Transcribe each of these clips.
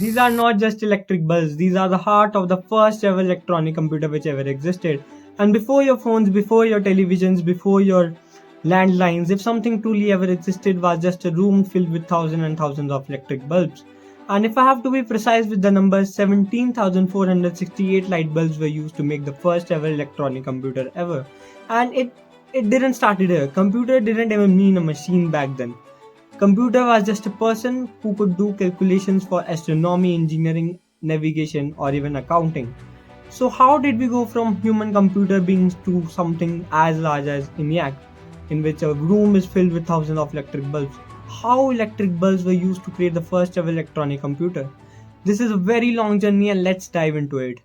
These are not just electric bulbs, these are the heart of the first ever electronic computer which ever existed. And before your phones, before your televisions, before your landlines, if something truly ever existed was just a room filled with thousands and thousands of electric bulbs. And if I have to be precise with the numbers, 17,468 light bulbs were used to make the first ever electronic computer ever. And it didn't start here. Computer didn't even mean a machine back then. Computer was just a person who could do calculations for astronomy, engineering, navigation, or even accounting. So how did we go from human computer beings to something as large as ENIAC, in which a room is filled with thousands of electric bulbs? How electric bulbs were used to create the first ever electronic computer? This is a very long journey and let's dive into it.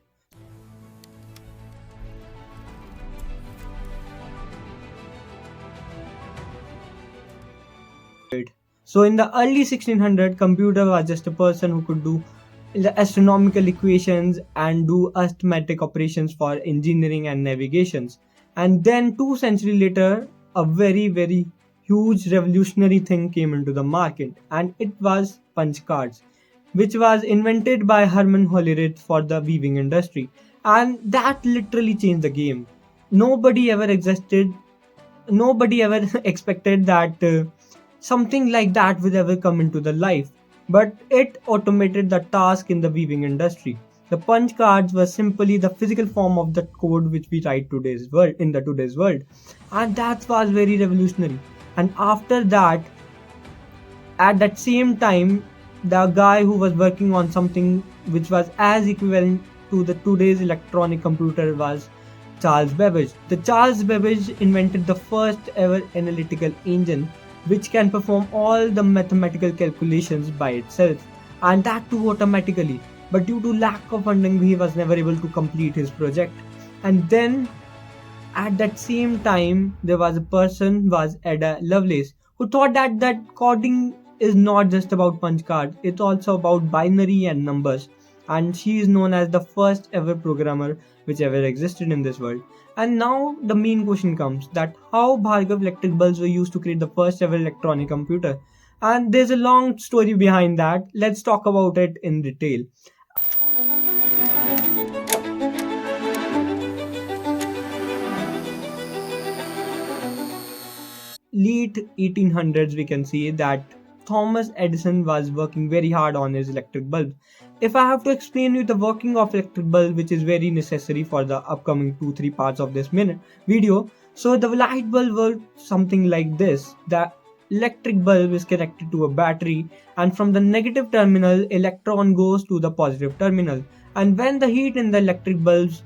So in the early 1600, computer was just a person who could do the astronomical equations and do arithmetic operations for engineering and navigations. And then 2 centuries later, a very huge revolutionary thing came into the market, and it was punch cards, which was invented by Herman Hollerith for the weaving industry. And that literally changed the game. Nobody ever existed, nobody ever expected that something like that would ever come into the life, but it automated the task in the weaving industry. The punch cards were simply the physical form of the code which we write today's world in the today's world, and that was very revolutionary. And after that, at that same time, the guy who was working on something which was as equivalent to the today's electronic computer was Charles Babbage. The Charles Babbage invented the first ever analytical engine which can perform all the mathematical calculations by itself, and that too automatically. But due to lack of funding, he was never able to complete his project. And then at that same time, there was a person, was Ada Lovelace, who thought that coding is not just about punch cards, it's also about binary and numbers. And she is known as the first ever programmer which ever existed in this world. And now the main question comes, that how Bhargav electric bulbs were used to create the first ever electronic computer. And there's a long story behind that. Let's talk about it in detail. Late 1800s, we can see that Thomas Edison was working very hard on his electric bulb. If I have to explain you the working of electric bulb, which is very necessary for the upcoming 2-3 parts of this video, so the light bulb works something like this. The electric bulb is connected to a battery, and from the negative terminal, electron goes to the positive terminal. And when the heat in the electric bulbs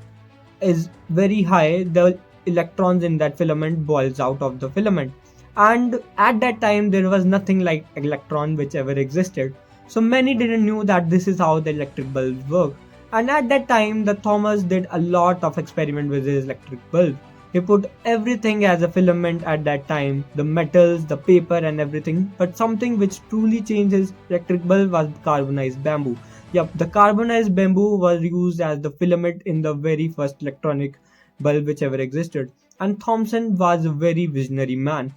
is very high, the electrons in that filament boils out of the filament. And at that time there was nothing like electron which ever existed, so many didn't know that this is how the electric bulbs work. And at that time the Thomas did a lot of experiment with his electric bulb. He put everything as a filament at that time, the metals, the paper and everything, but something which truly changed his electric bulb was carbonized bamboo. Yep, the carbonized bamboo was used as the filament in the very first electronic bulb which ever existed. And Thomson was a very visionary man.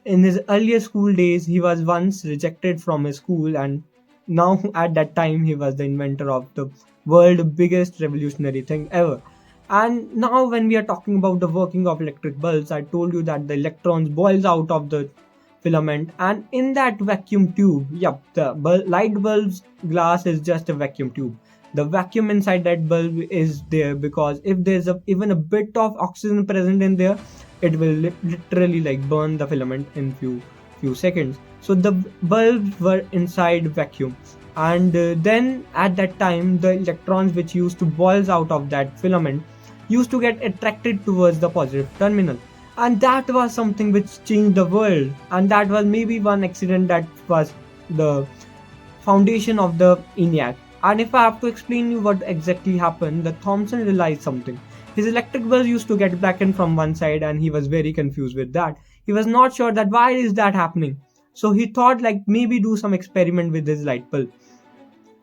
In his earlier school days, he was once rejected from his school, and now at that time he was the inventor of the world's biggest revolutionary thing ever. And now when we are talking about the working of electric bulbs, I told you that the electrons boils out of the filament, and in that vacuum tube, yep, the light bulb's glass is just a vacuum tube. The vacuum inside that bulb is there because if there's even a bit of oxygen present in there, it will literally like burn the filament in few seconds. So the bulbs were inside vacuum, and then at that time the electrons which used to boils out of that filament used to get attracted towards the positive terminal, and that was something which changed the world. And that was maybe one accident that was the foundation of the ENIAC. And if I have to explain you what exactly happened, the Thomson realized something. His electric bulb used to get blackened from one side, and he was very confused with that. He was not sure that why is that happening. So he thought like maybe do some experiment with his light bulb.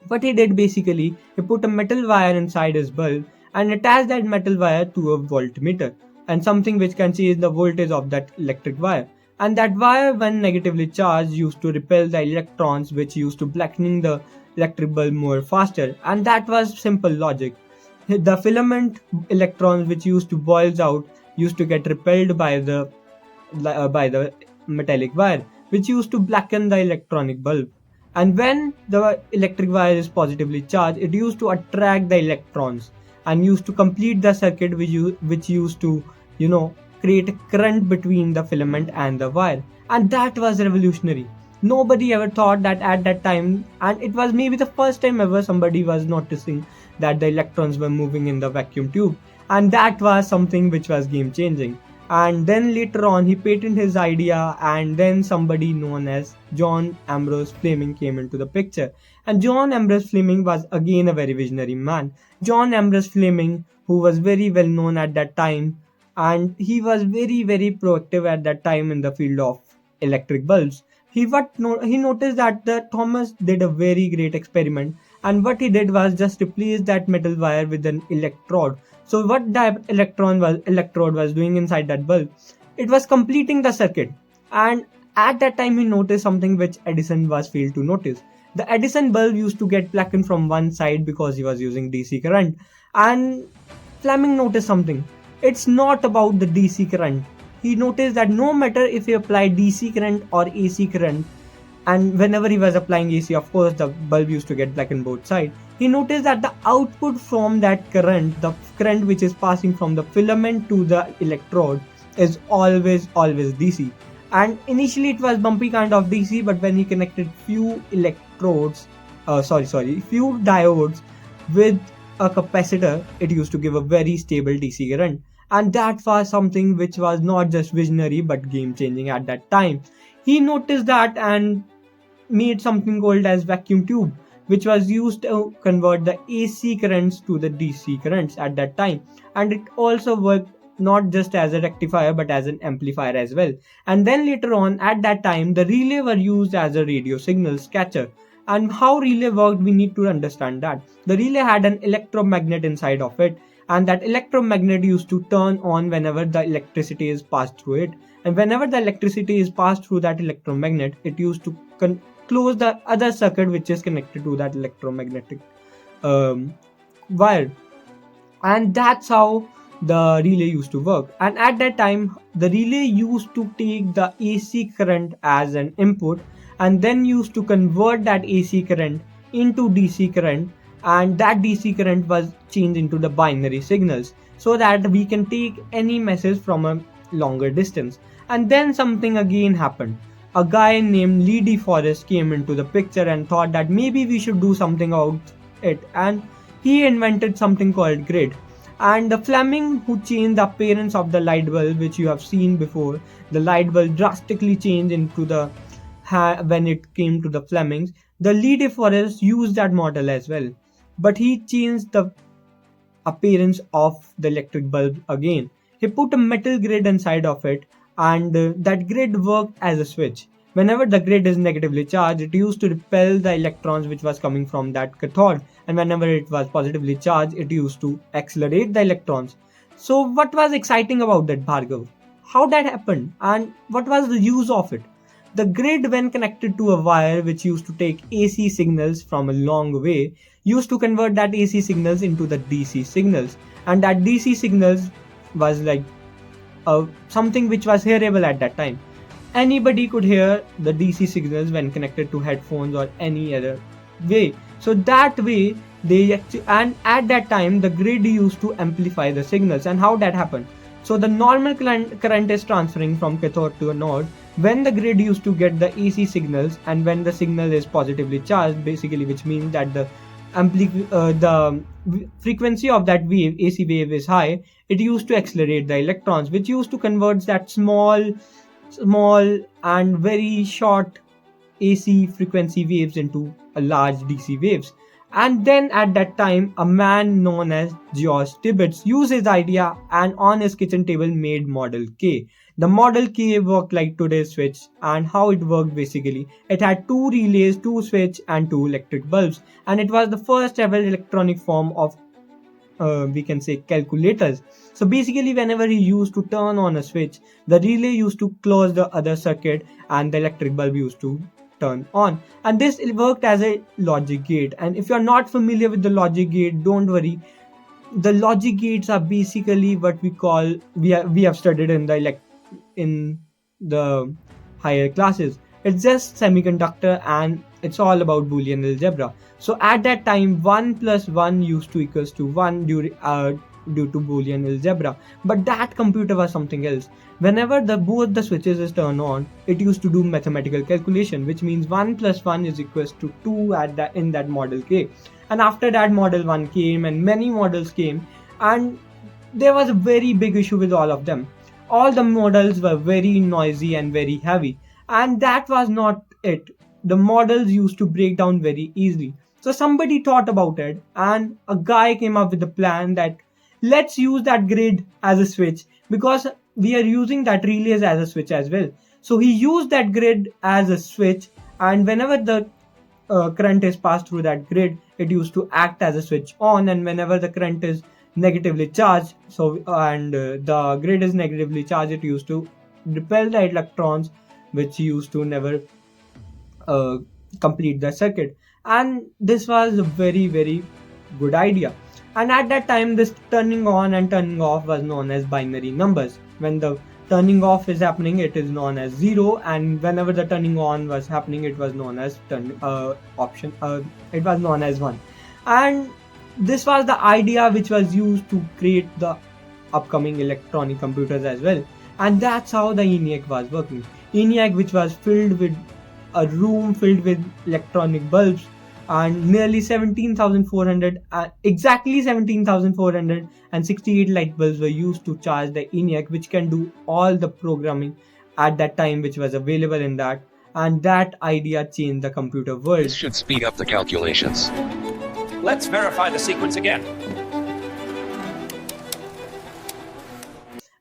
What he did basically, he put a metal wire inside his bulb and attached that metal wire to a voltmeter and something which can change the voltage of that electric wire. And that wire, when negatively charged, used to repel the electrons which used to blackening the electric bulb more faster, and that was simple logic. The filament electrons which used to boils out used to get repelled by the metallic wire, which used to blacken the electronic bulb. And when the electric wire is positively charged, it used to attract the electrons and used to complete the circuit which used to, create a current between the filament and the wire. And that was revolutionary. Nobody ever thought that at that time, and it was maybe the first time ever somebody was noticing that the electrons were moving in the vacuum tube. And that was something which was game changing. And then later on he patented his idea, and then somebody known as John Ambrose Fleming came into the picture. And John Ambrose Fleming was again a very visionary man. John Ambrose Fleming, who was very well known at that time, and he was very proactive at that time in the field of electric bulbs. He noticed that the Thomas did a very great experiment, and what he did was just replace that metal wire with an electrode. So what that electrode was doing inside that bulb, it was completing the circuit. And at that time he noticed something which Edison was failed to notice. The Edison bulb used to get blackened from one side because he was using DC current. And Fleming noticed something. It's not about the DC current. He noticed that no matter if he applied DC current or AC current, and whenever he was applying AC, of course the bulb used to get black on both sides. He noticed that the output from that current, the current which is passing from the filament to the electrode, is always DC. And initially it was bumpy kind of DC, but when he connected few diodes with a capacitor, it used to give a very stable DC current. And that was something which was not just visionary but game changing at that time. He noticed that and made something called as vacuum tube, which was used to convert the AC currents to the DC currents at that time. And it also worked not just as a rectifier but as an amplifier as well. And then later on at that time the relay were used as a radio signals catcher. And how relay worked, we need to understand that the relay had an electromagnet inside of it, and that electromagnet used to turn on whenever the electricity is passed through it. And whenever the electricity is passed through that electromagnet, it used to close the other circuit which is connected to that electromagnetic wire. And that's how the relay used to work. And at that time the relay used to take the AC current as an input and then used to convert that AC current into DC current, and that DC current was changed into the binary signals so that we can take any message from a longer distance. And then something again happened. A guy named Lee De Forest came into the picture and thought that maybe we should do something about it, and he invented something called grid. And the Fleming, who changed the appearance of the light bulb, which you have seen before, the light bulb drastically changed into the when it came to the Flemings. The Lee De Forest used that model as well, but he changed the appearance of the electric bulb again. He put a metal grid inside of it, and that grid worked as a switch. Whenever the grid is negatively charged, it used to repel the electrons which was coming from that cathode, and whenever it was positively charged, it used to accelerate the electrons. So what was exciting about that, Bhargav? How that happened, and what was the use of it? The grid, when connected to a wire which used to take AC signals from a long way, used to convert that AC signals into the DC signals, and that DC signals was like something which was hearable at that time. Anybody could hear the DC signals when connected to headphones or any other way. So that way and at that time the grid used to amplify the signals. And how that happened? So the normal current is transferring from cathode to anode when the grid used to get the AC signals, and when the signal is positively charged, basically, which means that the frequency of that wave, AC wave, is high, it used to accelerate the electrons, which used to convert that small and very short AC frequency waves into a large DC waves. And then at that time, a man known as George Tibbets used his idea and on his kitchen table made Model K. The Model K worked like today's switch, and how it worked basically, it had 2 relays, 2 switch and 2 electric bulbs, and it was the first ever electronic form of we can say calculators. So basically whenever he used to turn on a switch, the relay used to close the other circuit and the electric bulb used to turn on, and this worked as a logic gate. And if you're not familiar with the logic gate, don't worry. The logic gates are basically what we have studied in the higher classes. It's just semiconductor, and it's all about Boolean algebra. So at that time, 1 plus 1 used to equals to 1 due to Boolean algebra. But that computer was something else. Whenever both the switches is turned on, it used to do mathematical calculation, which means 1 plus 1 is equals to 2 in that model K. And after that, model 1 came and many models came, and there was a very big issue with all of them. All the models were very noisy and very heavy, and that was not it. The models used to break down very easily. So somebody thought about it, and a guy came up with a plan that let's use that grid as a switch, because we are using that relays as a switch as well. So he used that grid as a switch, and whenever the current is passed through that grid, it used to act as a switch on, and whenever the current is negatively charged, the grid is negatively charged, it used to repel the electrons, which used to never complete the circuit. And this was a very, very good idea. And at that time, this turning on and turning off was known as binary numbers. When the turning off is happening, it is known as 0, and whenever the turning on was happening, it was known as it was known as 1. And this was the idea which was used to create the upcoming electronic computers as well. And that's how the ENIAC was working. ENIAC, which was filled with a room filled with electronic bulbs, and nearly 17,400, exactly 17,468 light bulbs were used to charge the ENIAC, which can do all the programming at that time which was available in that. And that idea changed the computer world. This should speed up the calculations. Let's verify the sequence again.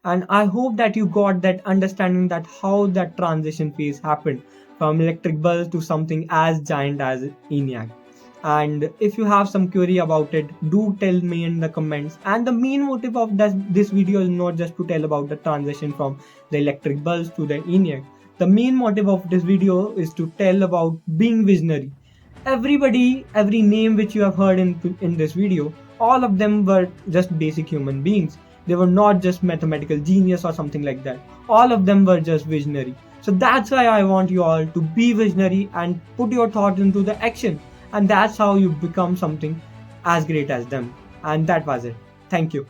And I hope that you got that understanding that how that transition phase happened from electric bulb to something as giant as ENIAC. And if you have some query about it, do tell me in the comments. And the main motive of this video is not just to tell about the transition from the electric bulbs to the ENIAC. The main motive of this video is to tell about being visionary. Every name which you have heard in this video, all of them were just basic human beings. They were not just mathematical genius or something like that. All of them were just visionary. So that's why I want you all to be visionary and put your thoughts into the action. And that's how you become something as great as them. And that was it. Thank you.